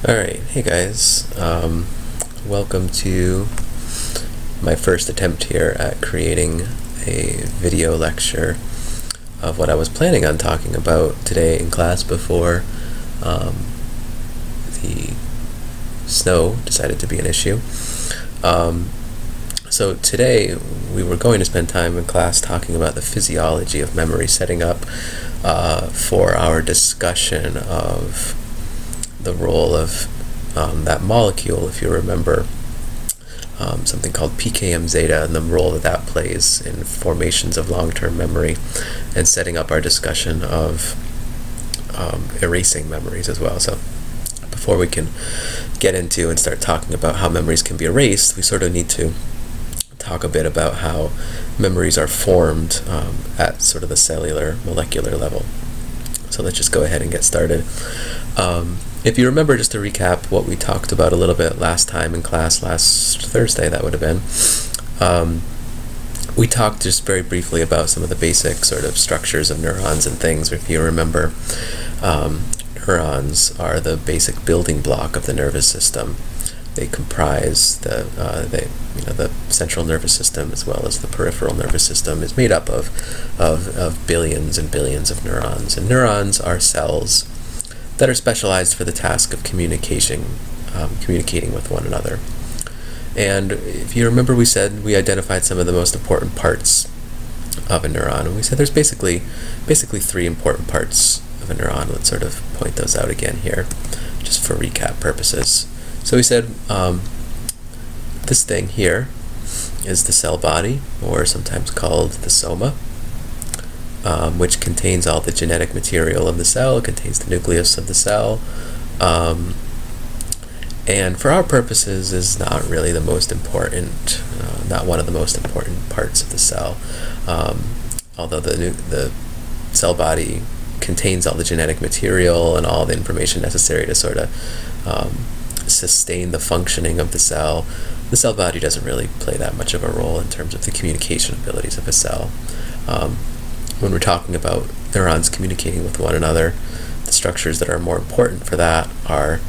Alright, hey guys, welcome to my first attempt here at creating a video lecture of what I was planning on talking about today in class before the snow decided to be an issue. So today we were going to spend time in class talking about the physiology of memory, setting up for our discussion of the role of that molecule, if you remember, something called PKM zeta, and the role that that plays in formations of long-term memory, and setting up our discussion of erasing memories as well. So before we can get into and start talking about how memories can be erased, we sort of need to talk a bit about how memories are formed at sort of the cellular, molecular level. So let's just go ahead and get started. If you remember, just to recap what we talked about a little bit last time in class, last Thursday that would have been, we talked just very briefly about some of the basic sort of structures of neurons and things. If you remember, neurons are the basic building block of the nervous system. They comprise the central nervous system, as well as the peripheral nervous system is made up of billions and billions of neurons. And neurons are cells that are specialized for the task of communicating with one another. And if you remember, we said we identified some of the most important parts of a neuron, and we said there's basically three important parts of a neuron. Let's sort of point those out again here, just for recap purposes. So we said this thing here is the cell body, or sometimes called the soma, which contains all the genetic material of the cell. It contains the nucleus of the cell, and for our purposes is not really the most important, not one of the most important parts of the cell, although the cell body contains all the genetic material and all the information necessary to sort of sustain the functioning of the cell. The cell body doesn't really play that much of a role in terms of the communication abilities of a cell. When we're talking about neurons communicating with one another, the structures that are more important for that are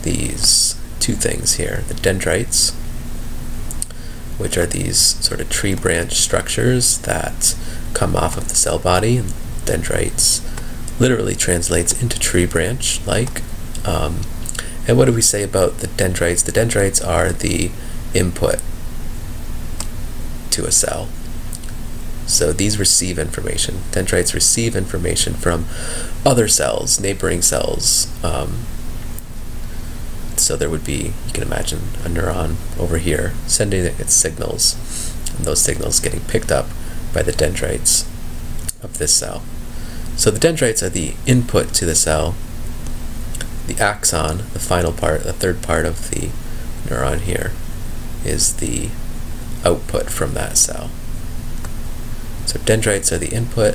these two things here: the dendrites, which are these sort of tree branch structures that come off of the cell body. Dendrites literally translates into tree branch like. And what do we say about the dendrites? The dendrites are the input to a cell. So these receive information. Dendrites receive information from other cells, neighboring cells. So there would be, you can imagine, a neuron over here sending its signals, and those signals getting picked up by the dendrites of this cell. So the dendrites are the input to the cell. The axon, the final part, the third part of the neuron here, is the output from that cell. So dendrites are the input,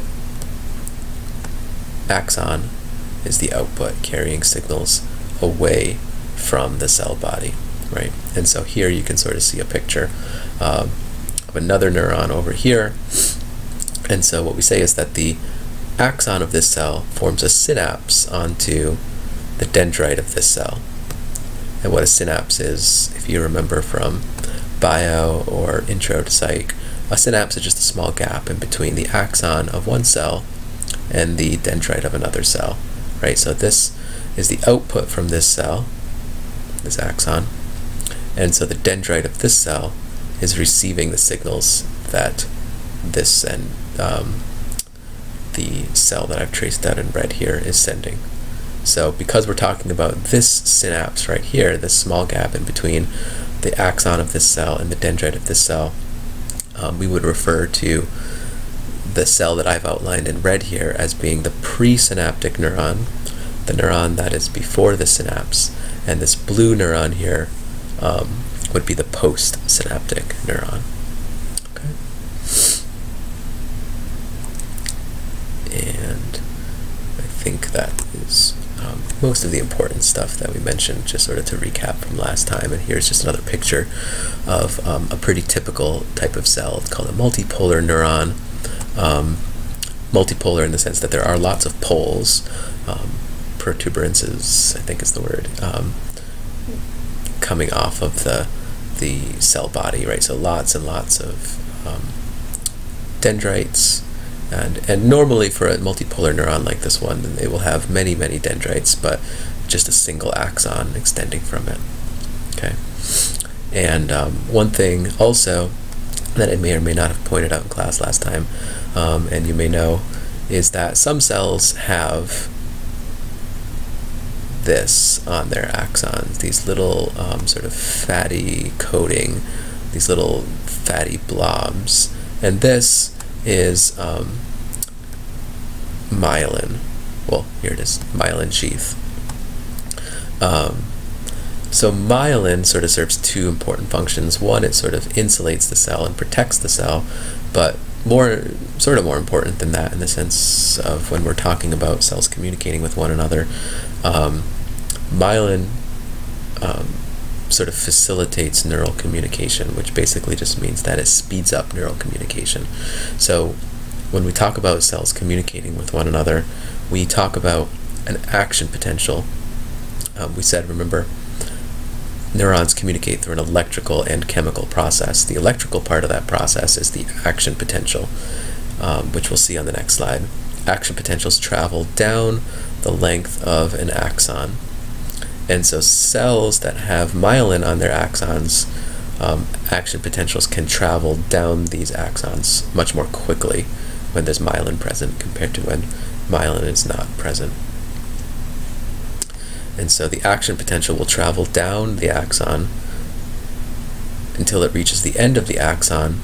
axon is the output, carrying signals away from the cell body, right? And so here you can sort of see a picture of another neuron over here. And so what we say is that the axon of this cell forms a synapse onto the dendrite of this cell. And what a synapse is, if you remember from bio or intro to psych, a synapse is just a small gap in between the axon of one cell and the dendrite of another cell, right? So this is the output from this cell, this axon, and so the dendrite of this cell is receiving the signals that this and the cell that I've traced out in red here is sending. So because we're talking about this synapse right here, this small gap in between the axon of this cell and the dendrite of this cell, we would refer to the cell that I've outlined in red here as being the presynaptic neuron, the neuron that is before the synapse, and this blue neuron here would be the postsynaptic neuron. Okay. And I think that is most of the important stuff that we mentioned, just sort of to recap from last time. And here's just another picture of a pretty typical type of cell. It's called a multipolar neuron. Multipolar in the sense that there are lots of poles, protuberances, I think is the word, coming off of the cell body, right? So lots and lots of dendrites, and normally for a multipolar neuron like this one, they will have many dendrites, but just a single axon extending from it. Okay, and one thing also that I may or may not have pointed out in class last time, and you may know, is that some cells have this on their axons, these little sort of fatty coating, these little fatty blobs, and this is myelin. Well, here it is, myelin sheath. So myelin sort of serves two important functions. One, it sort of insulates the cell and protects the cell, but more important than that, in the sense of when we're talking about cells communicating with one another, myelin sort of facilitates neural communication, which basically just means that it speeds up neural communication. So when we talk about cells communicating with one another, we talk about an action potential. We said, remember, neurons communicate through an electrical and chemical process. The electrical part of that process is the action potential, which we'll see on the next slide. Action potentials travel down the length of an axon. And so cells that have myelin on their axons, action potentials can travel down these axons much more quickly when there's myelin present compared to when myelin is not present. And so the action potential will travel down the axon until it reaches the end of the axon,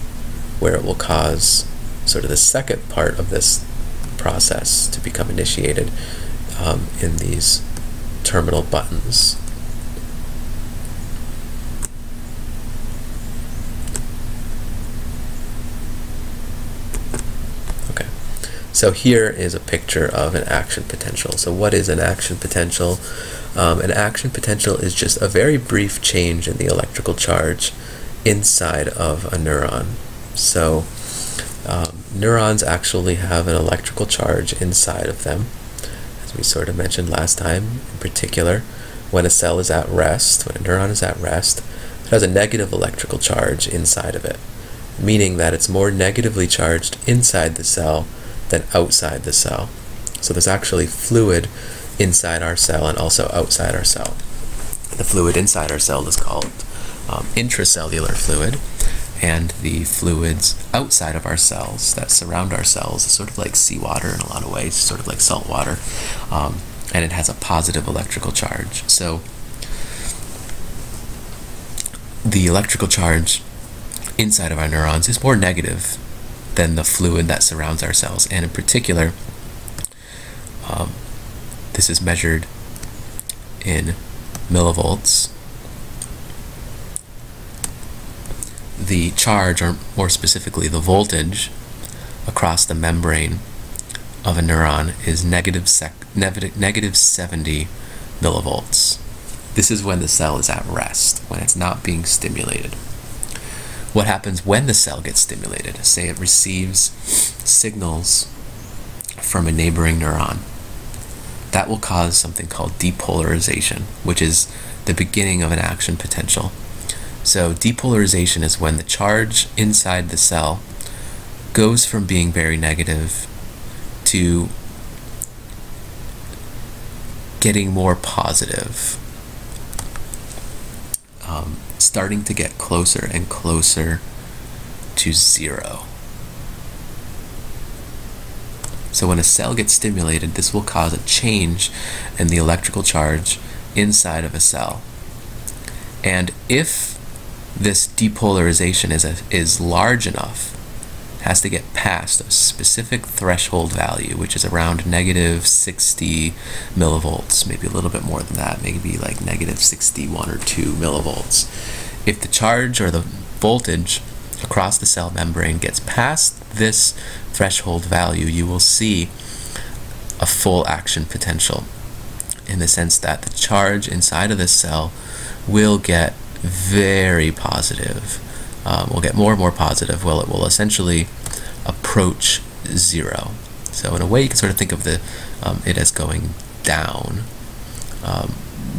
where it will cause sort of the second part of this process to become initiated in these terminal buttons. Okay, so here is a picture of an action potential. So what is an action potential? An action potential is just a very brief change in the electrical charge inside of a neuron. So neurons actually have an electrical charge inside of them, as we sort of mentioned last time. In particular, when a cell is at rest, when a neuron is at rest, it has a negative electrical charge inside of it, meaning that it's more negatively charged inside the cell than outside the cell. So there's actually fluid inside our cell and also outside our cell. The fluid inside our cell is called intracellular fluid, and the fluids outside of our cells that surround our cells is sort of like seawater in a lot of ways, sort of like salt water, and it has a positive electrical charge. So the electrical charge inside of our neurons is more negative than the fluid that surrounds our cells, and in particular, this is measured in millivolts. The charge, or more specifically the voltage, across the membrane of a neuron is negative 70 millivolts. This is when the cell is at rest, when it's not being stimulated. What happens when the cell gets stimulated? Say it receives signals from a neighboring neuron. That will cause something called depolarization, which is the beginning of an action potential. So depolarization is when the charge inside the cell goes from being very negative to getting more positive, starting to get closer and closer to zero. So when a cell gets stimulated, this will cause a change in the electrical charge inside of a cell. And if this depolarization is large enough, it has to get past a specific threshold value, which is around negative 60 millivolts, maybe a little bit more than that, maybe like negative 61 or 2 millivolts. If the charge or the voltage across the cell membrane gets past this threshold value, you will see a full action potential, in the sense that the charge inside of this cell will get very positive, will get more and more positive. Well, it will essentially approach zero. So in a way, you can sort of think of it as going down.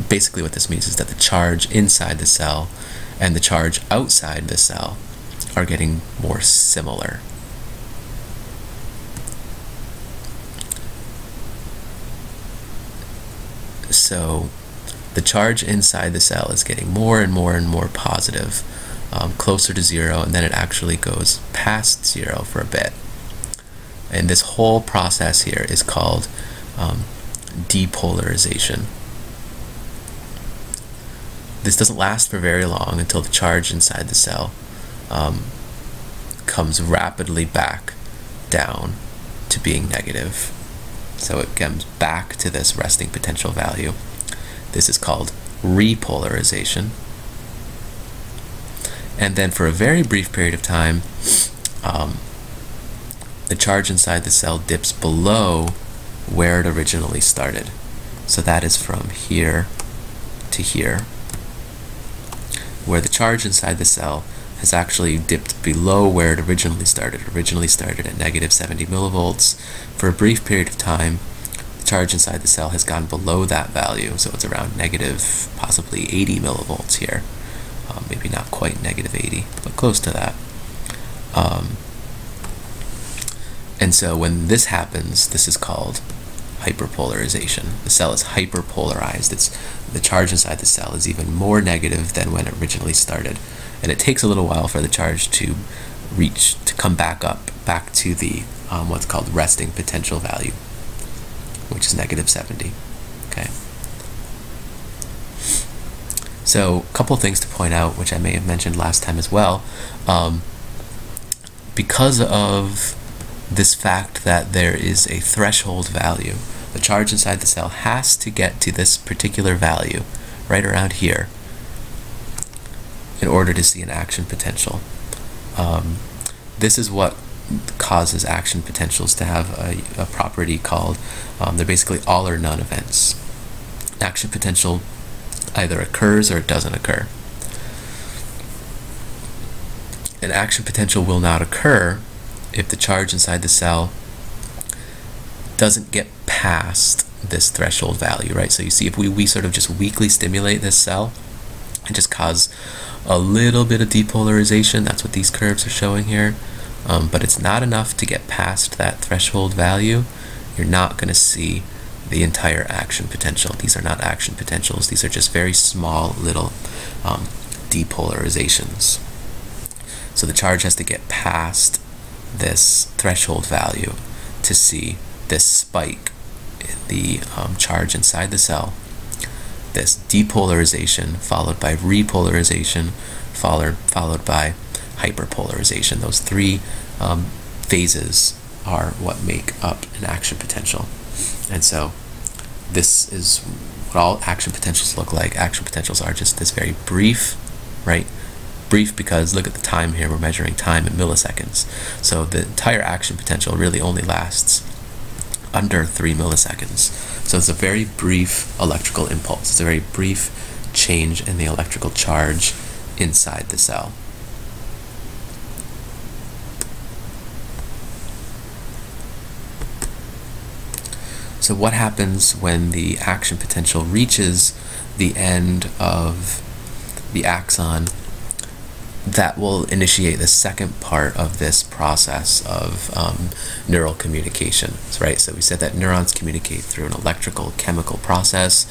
Basically what this means is that the charge inside the cell and the charge outside the cell are getting more similar. So the charge inside the cell is getting more and more and more positive, closer to zero, and then it actually goes past zero for a bit. And this whole process here is called depolarization. This doesn't last for very long until the charge inside the cell comes rapidly back down to being negative. So it comes back to this resting potential value. This is called repolarization. And then for a very brief period of time, the charge inside the cell dips below where it originally started. So that is from here to here, where the charge inside the cell has actually dipped below where it originally started. It originally started at negative 70 millivolts. For a brief period of time, the charge inside the cell has gone below that value, so it's around negative, possibly 80 millivolts here. Maybe not quite negative 80, but close to that. And so when this happens, this is called hyperpolarization. The cell is hyperpolarized. The charge inside the cell is even more negative than when it originally started. And it takes a little while for the charge to come back up, back to the what's called resting potential value, which is negative 70. Okay. So a couple things to point out, which I may have mentioned last time as well. Because of this fact that there is a threshold value, the charge inside the cell has to get to this particular value, right around here, in order to see an action potential. This is what causes action potentials to have a property called, they're basically all or none events. Action potential either occurs or it doesn't occur. An action potential will not occur if the charge inside the cell doesn't get past this threshold value, right? So you see, if we sort of just weakly stimulate this cell and just cause a little bit of depolarization, that's what these curves are showing here, but it's not enough to get past that threshold value, you're not going to see the entire action potential. These are not action potentials, these are just very small little depolarizations. So the charge has to get past this threshold value to see this spike in the charge inside the cell, this depolarization followed by repolarization followed by hyperpolarization. Those three phases are what make up an action potential. And so this is what all action potentials look like. Action potentials are just this very brief, right? Brief because look at the time here, we're measuring time in milliseconds. So the entire action potential really only lasts under 3 milliseconds. So it's a very brief electrical impulse. It's a very brief change in the electrical charge inside the cell. So what happens when the action potential reaches the end of the axon? That will initiate the second part of this process of neural communication, right? So we said that neurons communicate through an electrical chemical process.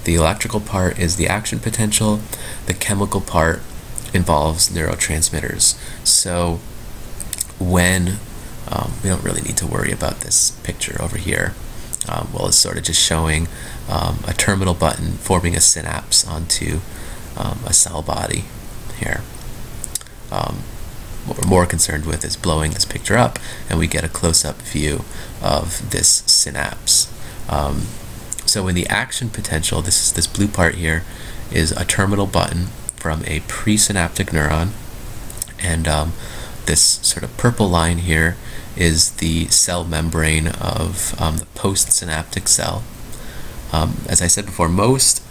The electrical part is the action potential. The chemical part involves neurotransmitters. So when we don't really need to worry about this picture over here. Well, it's sort of just showing a terminal button forming a synapse onto a cell body here. What we're more concerned with is blowing this picture up and we get a close-up view of this synapse. So in the action potential, this blue part here is a terminal button from a presynaptic neuron, and this sort of purple line here is the cell membrane of the postsynaptic cell. As I said before, most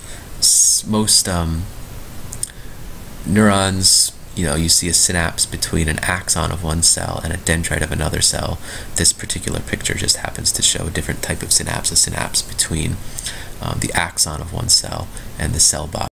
neurons you see a synapse between an axon of one cell and a dendrite of another cell. This particular picture just happens to show a different type of synapse, a synapse between the axon of one cell and the cell body.